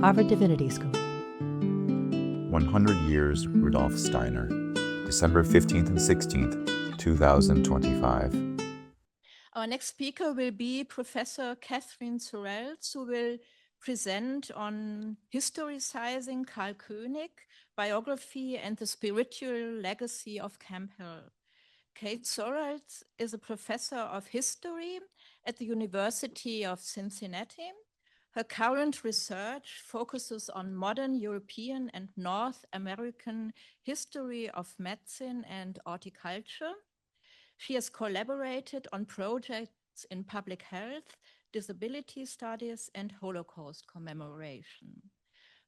Harvard Divinity School. 100 Years Rudolf Steiner, December 15th and 16th, 2025. Our next speaker will be Professor Katherine Sorrels, who will present on Historicizing Karl König, Biography, and the Spiritual Legacy of Camphill. Kate Sorrels is a professor of history at the University of Cincinnati. Her current research focuses on modern European and North American history of medicine and horticulture. She has collaborated on projects in public health, disability studies, and Holocaust commemoration.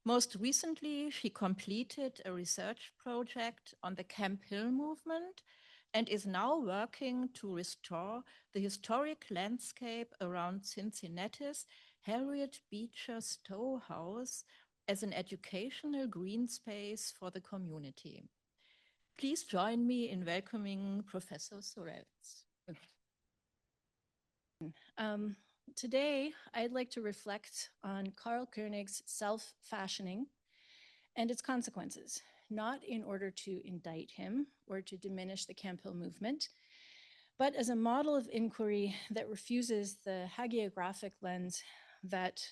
Most recently, she completed a research project on the Camphill movement and is now working to restore the historic landscape around Cincinnati's Harriet Beecher Stowe House as an educational green space for the community. Please join me in welcoming Professor Sorrels. Today, I'd like to reflect on Karl König's self-fashioning and its consequences, not in order to indict him or to diminish the Camphill movement, but as a model of inquiry that refuses the hagiographic lens that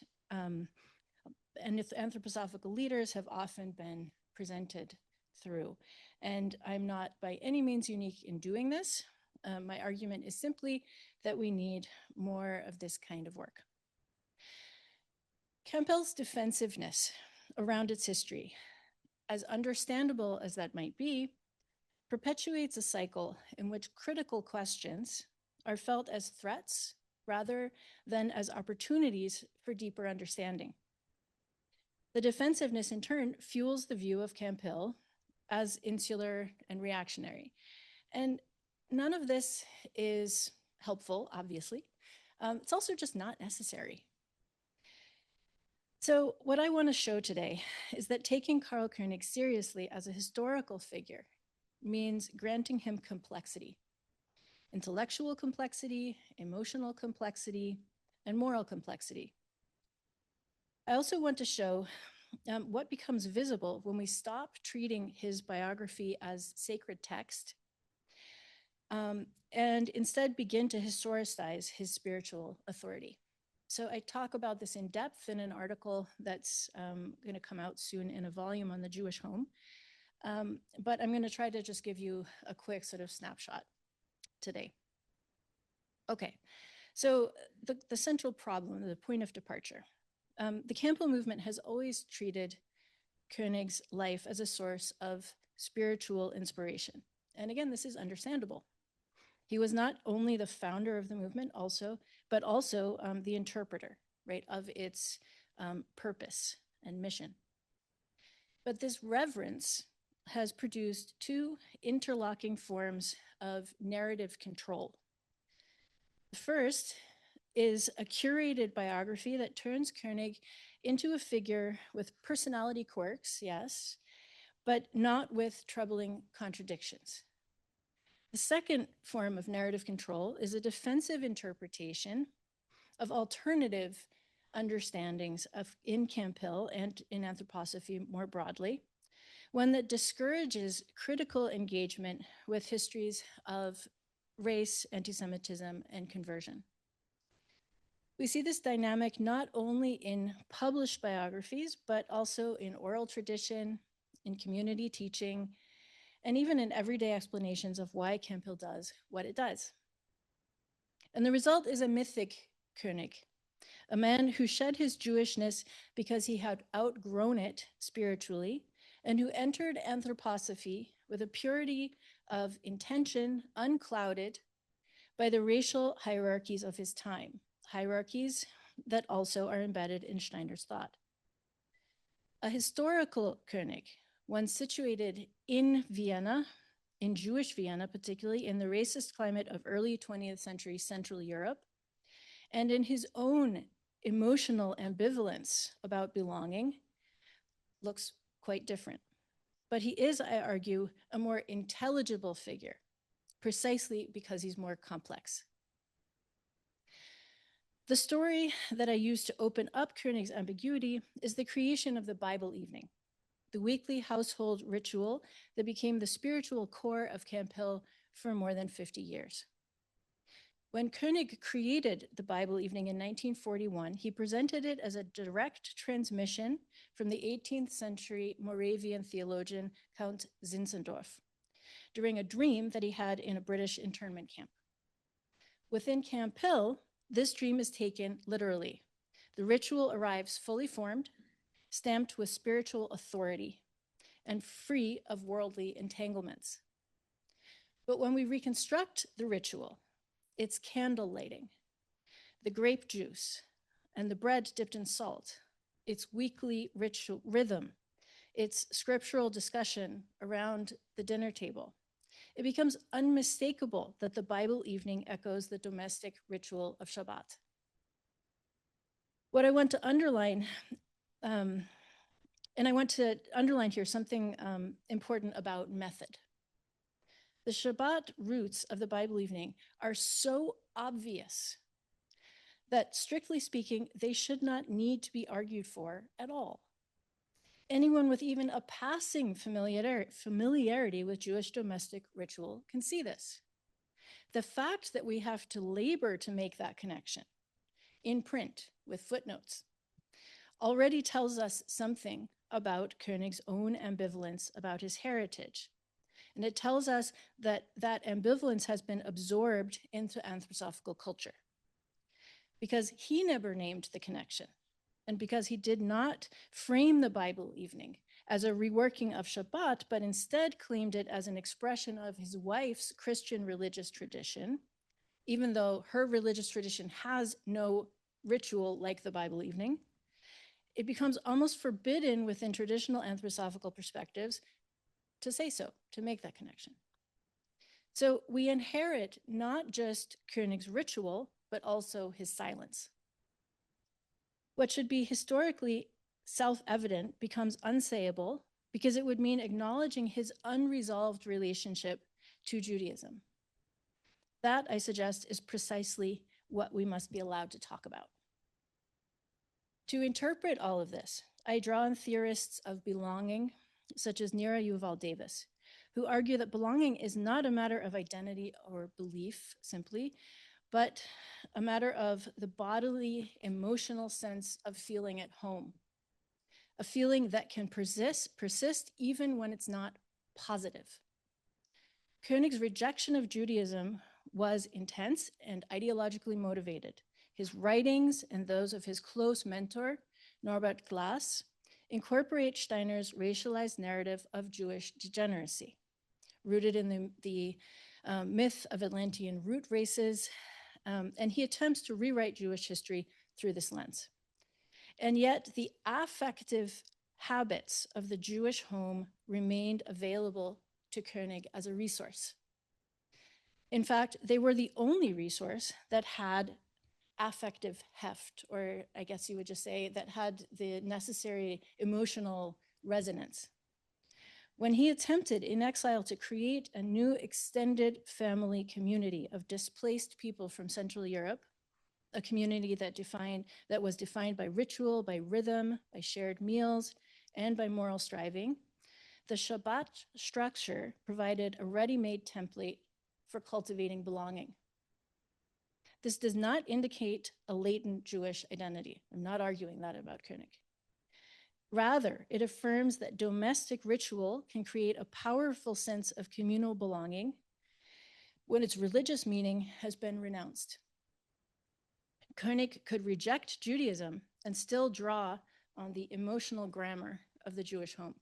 anthroposophical leaders have often been presented through. And I'm not by any means unique in doing this. My argument is simply that we need more of this kind of work. Camphill's defensiveness around its history, as understandable as that might be, perpetuates a cycle in which critical questions are felt as threats rather than as opportunities for deeper understanding. The defensiveness, in turn, fuels the view of Camphill as insular and reactionary. And none of this is helpful, obviously. It's also just not necessary. So what I want to show today is that taking Karl König seriously as a historical figure means granting him complexity, intellectual complexity, emotional complexity, and moral complexity. I also want to show what becomes visible when we stop treating his biography as sacred text and instead begin to historicize his spiritual authority. So I talk about this in depth in an article that's going to come out soon in a volume on the Jewish home. But I'm going to try to just give you a quick sort of snapshot today. Okay, so the central problem, the point of departure. The Camphill movement has always treated König's life as a source of spiritual inspiration. And again, this is understandable. He was not only the founder of the movement, but also the interpreter, right, of its purpose and mission. But this reverence has produced two interlocking forms of narrative control. The first is a curated biography that turns König into a figure with personality quirks, yes, but not with troubling contradictions. The second form of narrative control is a defensive interpretation of alternative understandings in Camphill and in anthroposophy more broadly, one that discourages critical engagement with histories of race, antisemitism, and conversion. We see this dynamic not only in published biographies, but also in oral tradition, in community teaching, and even in everyday explanations of why Camphill does what it does. And the result is a mythic König, a man who shed his Jewishness because he had outgrown it spiritually, and who entered anthroposophy with a purity of intention unclouded by the racial hierarchies of his time, hierarchies that also are embedded in Steiner's thought. A historical König, one situated in Vienna, in Jewish Vienna, particularly in the racist climate of early 20th century Central Europe, and in his own emotional ambivalence about belonging, looks quite different. But he is, I argue, a more intelligible figure, precisely because he's more complex. The story that I used to open up König's ambiguity is the creation of the Bible evening, the weekly household ritual that became the spiritual core of Camphill for more than 50 years. When König created the Bible evening in 1941, he presented it as a direct transmission from the 18th century Moravian theologian Count Zinzendorf during a dream that he had in a British internment camp. Within Camphill, this dream is taken literally. The ritual arrives fully formed, stamped with spiritual authority, and free of worldly entanglements. But when we reconstruct the ritual, it's candle lighting, the grape juice, and the bread dipped in salt, its weekly ritual rhythm, its scriptural discussion around the dinner table. It becomes unmistakable that the Bible evening echoes the domestic ritual of Shabbat. What I want to underline, and I want to underline here something important about method. The Shabbat roots of the Bible evening are so obvious that, strictly speaking, they should not need to be argued for at all. Anyone with even a passing familiarity with Jewish domestic ritual can see this. The fact that we have to labor to make that connection in print with footnotes already tells us something about König's own ambivalence about his heritage. And it tells us that that ambivalence has been absorbed into anthroposophical culture because he never named the connection and because he did not frame the Bible evening as a reworking of Shabbat, but instead claimed it as an expression of his wife's Christian religious tradition, even though her religious tradition has no ritual like the Bible evening. It becomes almost forbidden within traditional anthroposophical perspectives to say so, to make that connection. So we inherit not just König's ritual, but also his silence. What should be historically self-evident becomes unsayable because it would mean acknowledging his unresolved relationship to Judaism. That, I suggest, is precisely what we must be allowed to talk about. To interpret all of this, I draw on theorists of belonging, such as Nira Yuval Davis, who argue that belonging is not a matter of identity or belief simply, but a matter of the bodily, emotional sense of feeling at home, a feeling that can persist even when it's not positive. König's rejection of Judaism was intense and ideologically motivated. His writings and those of his close mentor, Norbert Glass, incorporate Steiner's racialized narrative of Jewish degeneracy, rooted in the myth of Atlantean root races, and he attempts to rewrite Jewish history through this lens. And yet the affective habits of the Jewish home remained available to König as a resource. In fact, they were the only resource that had affective heft, or I guess you would just say that had the necessary emotional resonance. When he attempted in exile to create a new extended family community of displaced people from Central Europe, a community that was defined by ritual, by rhythm, by shared meals, and by moral striving, the Shabbat structure provided a ready-made template for cultivating belonging. This does not indicate a latent Jewish identity. I'm not arguing that about König. Rather, it affirms that domestic ritual can create a powerful sense of communal belonging when its religious meaning has been renounced. König could reject Judaism and still draw on the emotional grammar of the Jewish home.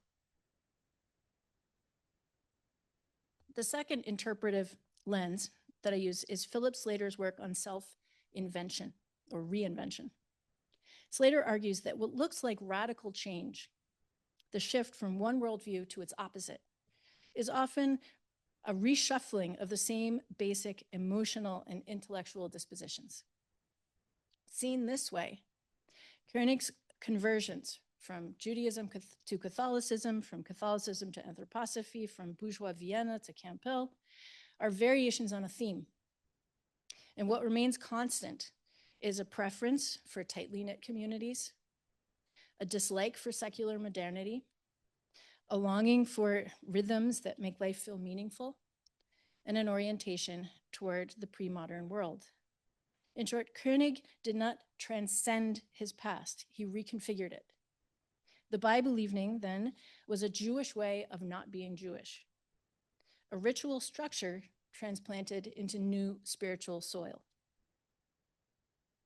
The second interpretive lens that I use is Philip Slater's work on self-invention or reinvention. Slater argues that what looks like radical change, the shift from one worldview to its opposite, is often a reshuffling of the same basic emotional and intellectual dispositions. Seen this way, König's conversions from Judaism to Catholicism, from Catholicism to anthroposophy, from bourgeois Vienna to Camphill, are variations on a theme. And what remains constant is a preference for tightly knit communities, a dislike for secular modernity, a longing for rhythms that make life feel meaningful, and an orientation toward the pre-modern world. In short, König did not transcend his past, he reconfigured it. The Bible evening, then, was a Jewish way of not being Jewish, a ritual structure transplanted into new spiritual soil.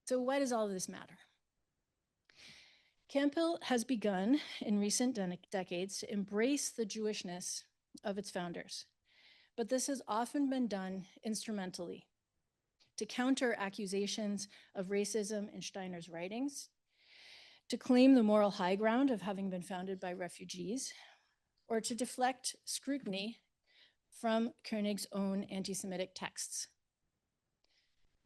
So why does all of this matter? Camphill has begun in recent decades to embrace the Jewishness of its founders, but this has often been done instrumentally to counter accusations of racism in Steiner's writings, to claim the moral high ground of having been founded by refugees, or to deflect scrutiny from König's own anti-Semitic texts.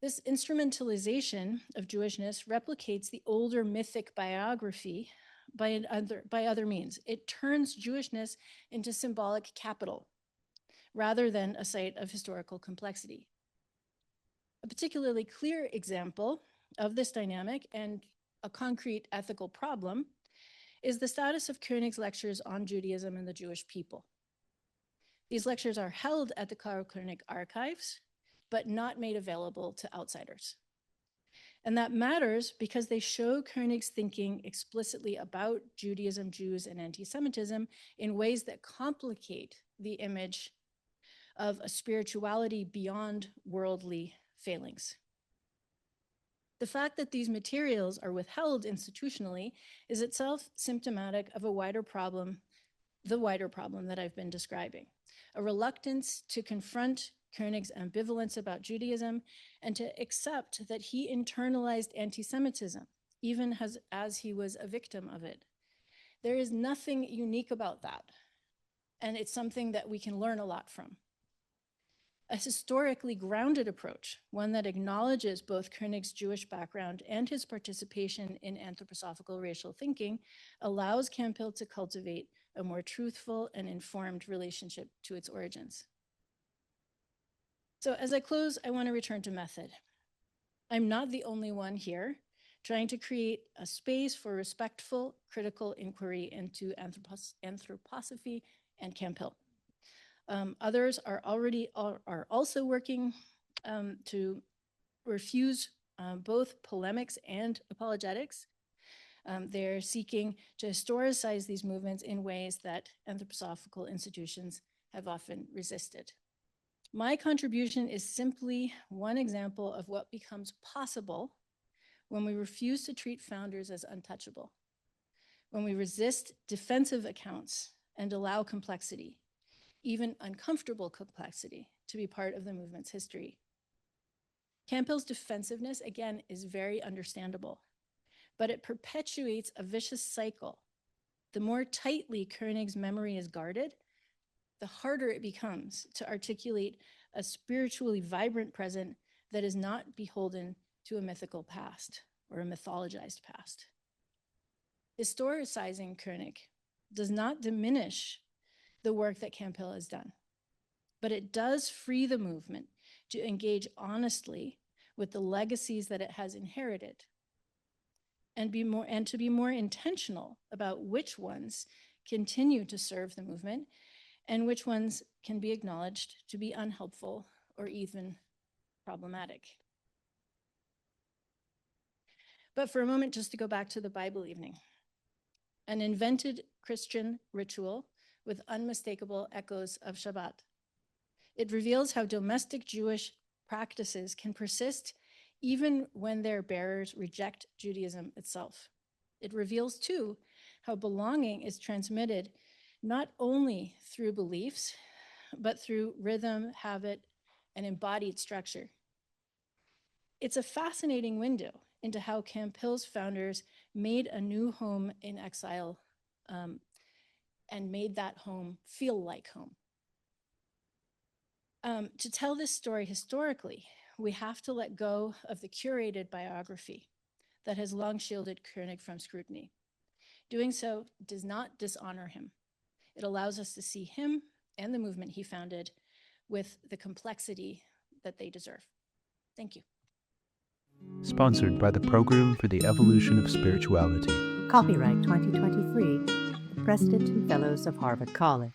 This instrumentalization of Jewishness replicates the older mythic biography by other means. It turns Jewishness into symbolic capital rather than a site of historical complexity. A particularly clear example of this dynamic and a concrete ethical problem is the status of König's lectures on Judaism and the Jewish people. These lectures are held at the Karl König archives, but not made available to outsiders. And that matters because they show König's thinking explicitly about Judaism, Jews, and anti-Semitism in ways that complicate the image of a spirituality beyond worldly failings. The fact that these materials are withheld institutionally is itself symptomatic of a wider problem, the wider problem that I've been describing, a reluctance to confront König's ambivalence about Judaism and to accept that he internalized anti-Semitism, even as he was a victim of it. There is nothing unique about that, and it's something that we can learn a lot from. A historically grounded approach, one that acknowledges both König's Jewish background and his participation in anthroposophical racial thinking, allows Camphill to cultivate a more truthful and informed relationship to its origins. So as I close, I want to return to method. I'm not the only one here trying to create a space for respectful, critical inquiry into anthroposophy and Camphill. Others are also working to refuse both polemics and apologetics. They're seeking to historicize these movements in ways that anthroposophical institutions have often resisted. My contribution is simply one example of what becomes possible when we refuse to treat founders as untouchable, when we resist defensive accounts and allow complexity, even uncomfortable complexity, to be part of the movement's history. Camphill's defensiveness, again, is very understandable, but it perpetuates a vicious cycle. The more tightly König's memory is guarded, the harder it becomes to articulate a spiritually vibrant present that is not beholden to a mythical past or a mythologized past. Historicizing König does not diminish the work that Camphill has done, but it does free the movement to engage honestly with the legacies that it has inherited and to be more intentional about which ones continue to serve the movement and which ones can be acknowledged to be unhelpful or even problematic. But for a moment, just to go back to the Bible evening, an invented Christian ritual with unmistakable echoes of Shabbat. It reveals how domestic Jewish practices can persist even when their bearers reject Judaism itself. It reveals, too, how belonging is transmitted not only through beliefs, but through rhythm, habit, and embodied structure. It's a fascinating window into how Camphill's founders made a new home in exile and made that home feel like home. To tell this story historically, we have to let go of the curated biography that has long shielded König from scrutiny. Doing so does not dishonor him. It allows us to see him and the movement he founded with the complexity that they deserve. Thank you. Sponsored by the Program for the Evolution of Spirituality. Copyright 2023, the President and Fellows of Harvard College.